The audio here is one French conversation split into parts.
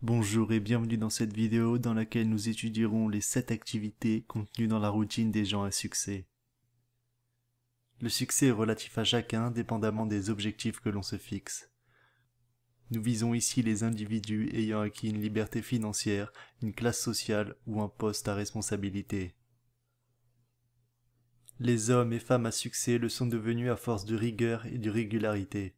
Bonjour et bienvenue dans cette vidéo dans laquelle nous étudierons les 7 activités contenues dans la routine des gens à succès. Le succès est relatif à chacun dépendamment des objectifs que l'on se fixe. Nous visons ici les individus ayant acquis une liberté financière, une classe sociale ou un poste à responsabilité. Les hommes et femmes à succès le sont devenus à force de rigueur et de régularité.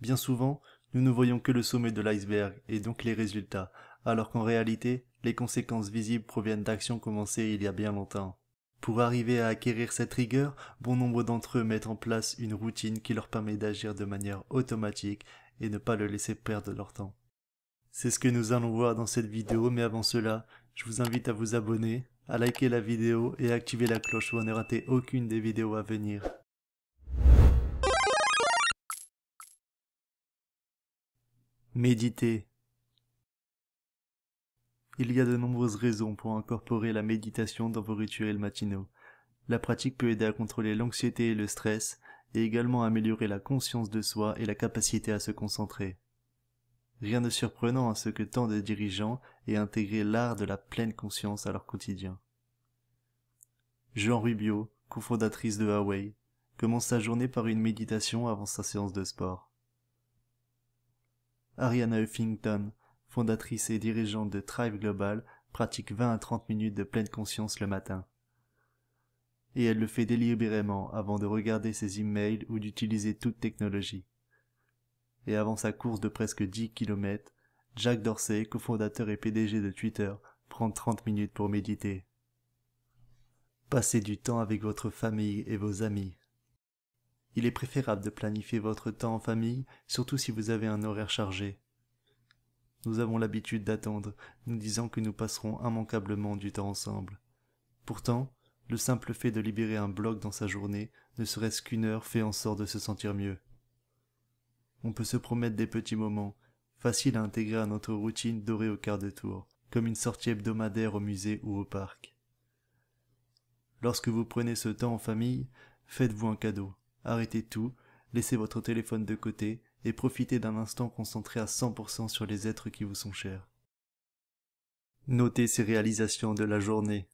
Bien souvent, nous ne voyons que le sommet de l'iceberg et donc les résultats, alors qu'en réalité, les conséquences visibles proviennent d'actions commencées il y a bien longtemps. Pour arriver à acquérir cette rigueur, bon nombre d'entre eux mettent en place une routine qui leur permet d'agir de manière automatique et ne pas le laisser perdre leur temps. C'est ce que nous allons voir dans cette vidéo, mais avant cela, je vous invite à vous abonner, à liker la vidéo et à activer la cloche pour ne rater aucune des vidéos à venir. Méditer. Il y a de nombreuses raisons pour incorporer la méditation dans vos rituels matinaux. La pratique peut aider à contrôler l'anxiété et le stress, et également à améliorer la conscience de soi et la capacité à se concentrer. Rien de surprenant à ce que tant de dirigeants aient intégré l'art de la pleine conscience à leur quotidien. Jean Rubio, cofondatrice de Huawei, commence sa journée par une méditation avant sa séance de sport. Arianna Huffington, fondatrice et dirigeante de Thrive Global, pratique 20 à 30 minutes de pleine conscience le matin. Et elle le fait délibérément avant de regarder ses emails ou d'utiliser toute technologie. Et avant sa course de presque 10 km, Jack Dorsey, cofondateur et PDG de Twitter, prend 30 minutes pour méditer. Passez du temps avec votre famille et vos amis. Il est préférable de planifier votre temps en famille, surtout si vous avez un horaire chargé. Nous avons l'habitude d'attendre, nous disant que nous passerons immanquablement du temps ensemble. Pourtant, le simple fait de libérer un bloc dans sa journée, ne serait-ce qu'une heure, fait en sorte de se sentir mieux. On peut se promettre des petits moments, faciles à intégrer à notre routine dorée au quart de tour, comme une sortie hebdomadaire au musée ou au parc. Lorsque vous prenez ce temps en famille, faites-vous un cadeau. Arrêtez tout, laissez votre téléphone de côté et profitez d'un instant concentré à 100% sur les êtres qui vous sont chers. Notez ces réalisations de la journée.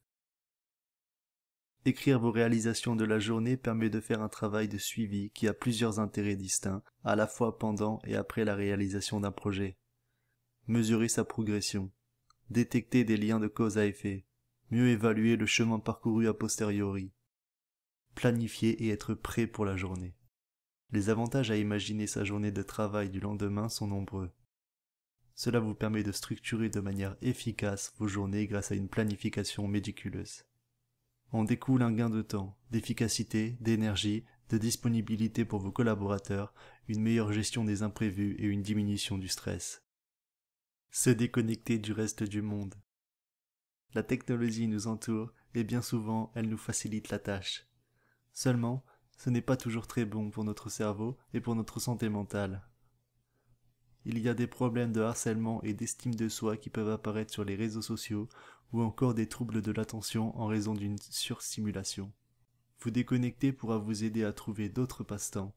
Écrire vos réalisations de la journée permet de faire un travail de suivi qui a plusieurs intérêts distincts, à la fois pendant et après la réalisation d'un projet. Mesurer sa progression. Détecter des liens de cause à effet. Mieux évaluer le chemin parcouru a posteriori. Planifier et être prêt pour la journée. Les avantages à imaginer sa journée de travail du lendemain sont nombreux. Cela vous permet de structurer de manière efficace vos journées grâce à une planification méticuleuse. En découle un gain de temps, d'efficacité, d'énergie, de disponibilité pour vos collaborateurs, une meilleure gestion des imprévus et une diminution du stress. Se déconnecter du reste du monde. La technologie nous entoure et bien souvent elle nous facilite la tâche. Seulement, ce n'est pas toujours très bon pour notre cerveau et pour notre santé mentale. Il y a des problèmes de harcèlement et d'estime de soi qui peuvent apparaître sur les réseaux sociaux ou encore des troubles de l'attention en raison d'une surstimulation. Vous déconnecter pourra vous aider à trouver d'autres passe-temps.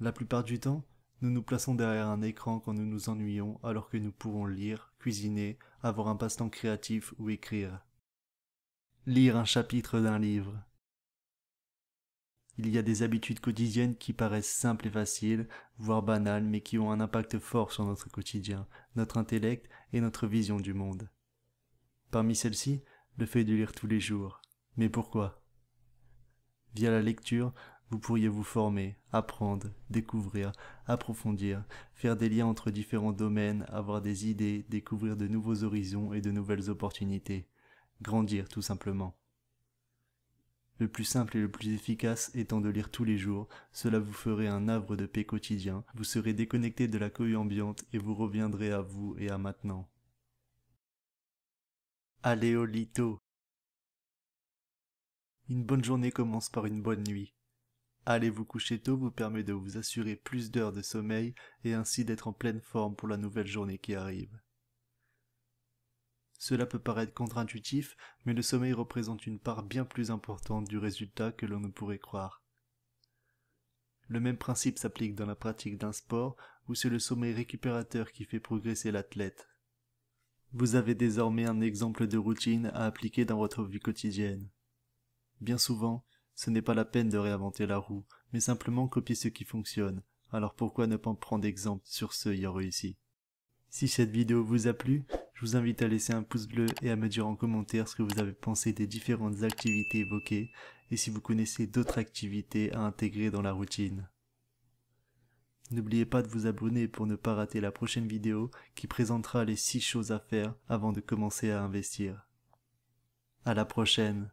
La plupart du temps, nous nous plaçons derrière un écran quand nous nous ennuyons alors que nous pourrons lire, cuisiner, avoir un passe-temps créatif ou écrire. Lire un chapitre d'un livre. Il y a des habitudes quotidiennes qui paraissent simples et faciles, voire banales, mais qui ont un impact fort sur notre quotidien, notre intellect et notre vision du monde. Parmi celles-ci, le fait de lire tous les jours. Mais pourquoi ? Via la lecture, vous pourriez vous former, apprendre, découvrir, approfondir, faire des liens entre différents domaines, avoir des idées, découvrir de nouveaux horizons et de nouvelles opportunités. Grandir tout simplement. Le plus simple et le plus efficace étant de lire tous les jours, cela vous ferait un havre de paix quotidien, vous serez déconnecté de la cohue ambiante et vous reviendrez à vous et à maintenant. Allez au lito. Une bonne journée commence par une bonne nuit. Aller vous coucher tôt vous permet de vous assurer plus d'heures de sommeil et ainsi d'être en pleine forme pour la nouvelle journée qui arrive. Cela peut paraître contre-intuitif, mais le sommeil représente une part bien plus importante du résultat que l'on ne pourrait croire. Le même principe s'applique dans la pratique d'un sport où c'est le sommeil récupérateur qui fait progresser l'athlète. Vous avez désormais un exemple de routine à appliquer dans votre vie quotidienne. Bien souvent, ce n'est pas la peine de réinventer la roue, mais simplement copier ce qui fonctionne. Alors pourquoi ne pas prendre exemple sur ceux ayant réussi? Si cette vidéo vous a plu, je vous invite à laisser un pouce bleu et à me dire en commentaire ce que vous avez pensé des différentes activités évoquées et si vous connaissez d'autres activités à intégrer dans la routine. N'oubliez pas de vous abonner pour ne pas rater la prochaine vidéo qui présentera les 6 choses à faire avant de commencer à investir. À la prochaine!